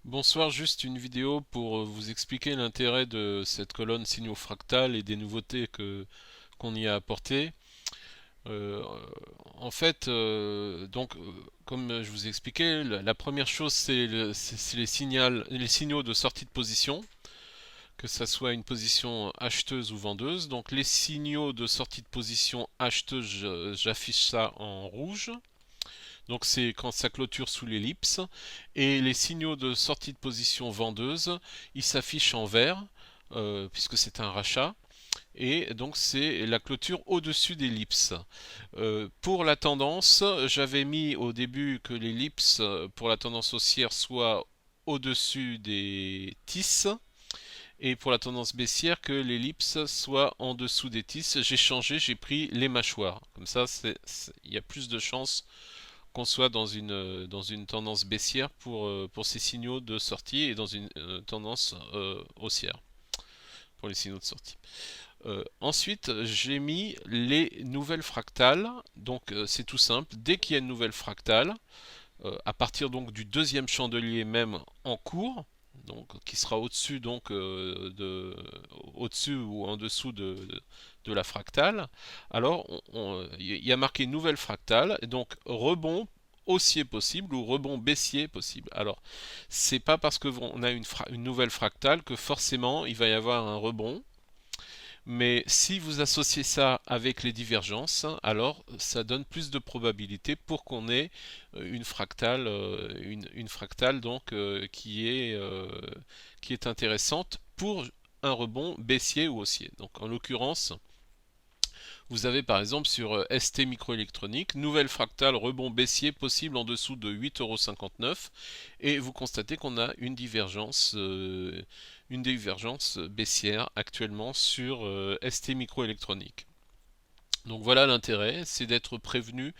Bonsoir, juste une vidéo pour vous expliquer l'intérêt de cette colonne signaux fractales et des nouveautés que qu'on y a apportées. Euh, comme je vous ai expliqué, la première chose c'est les signaux de sortie de position, que ça soit une position acheteuse ou vendeuse. Donc les signaux de sortie de position acheteuse, j'affiche ça en rouge. Donc c'est quand ça clôture sous l'ellipse. Et les signaux de sortie de position vendeuse, ils s'affichent en vert, puisque c'est un rachat. Et donc c'est la clôture au-dessus d'ellipse. Pour la tendance, j'avais mis au début que l'ellipse pour la tendance haussière soit au-dessus des tisses. Et pour la tendance baissière, que l'ellipse soit en dessous des tisses. J'ai changé, j'ai pris les mâchoires. Comme ça, il y a plus de chances qu'on soit dans une tendance baissière pour ces signaux de sortie et dans une tendance haussière pour les signaux de sortie. Ensuite, j'ai mis les nouvelles fractales. Donc c'est tout simple. Dès qu'il y a une nouvelle fractale, à partir donc du deuxième chandelier même en cours, donc qui sera au-dessus au-dessus ou en dessous de la fractale. Alors il y a marqué nouvelle fractale et donc rebond haussier possible ou rebond baissier possible. Alors c'est pas parce que on a une nouvelle fractale que forcément il va y avoir un rebond. Mais si vous associez ça avec les divergences, alors ça donne plus de probabilité pour qu'on ait une fractale donc qui est intéressante pour un rebond baissier ou haussier. Donc en l'occurrence, vous avez par exemple sur ST microélectronique, nouvelle fractale rebond baissier possible en dessous de 8,59 € et vous constatez qu'on a une divergence baissière actuellement sur ST microélectronique. Donc voilà l'intérêt, c'est d'être prévenu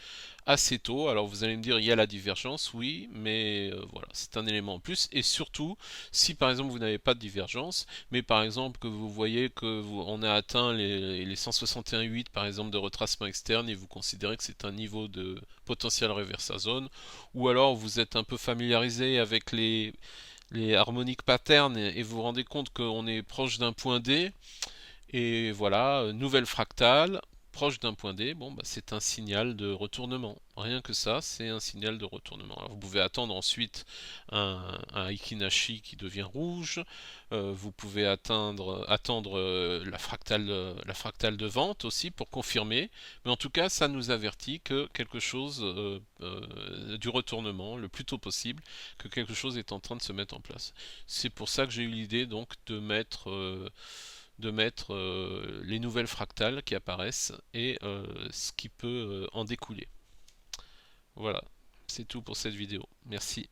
assez tôt. Alors vous allez me dire, il y a la divergence, oui, mais voilà, c'est un élément en plus. Et surtout, si par exemple vous n'avez pas de divergence, mais par exemple que vous voyez on a atteint les 161,8 par exemple de retracement externe et vous considérez que c'est un niveau de potentiel reversal zone, ou alors vous êtes un peu familiarisé avec les harmoniques patterns et vous vous rendez compte qu'on est proche d'un point D, et voilà, nouvelle fractale, proche d'un point D, bon, bah, c'est un signal de retournement. Rien que ça, c'est un signal de retournement. Alors, vous pouvez attendre ensuite un Ikinashi qui devient rouge. Vous pouvez attendre la fractale de vente aussi pour confirmer. Mais en tout cas, ça nous avertit que quelque chose du retournement, le plus tôt possible, que quelque chose est en train de se mettre en place. C'est pour ça que j'ai eu l'idée donc de mettre les nouvelles fractales qui apparaissent et ce qui peut en découler. Voilà, c'est tout pour cette vidéo. Merci.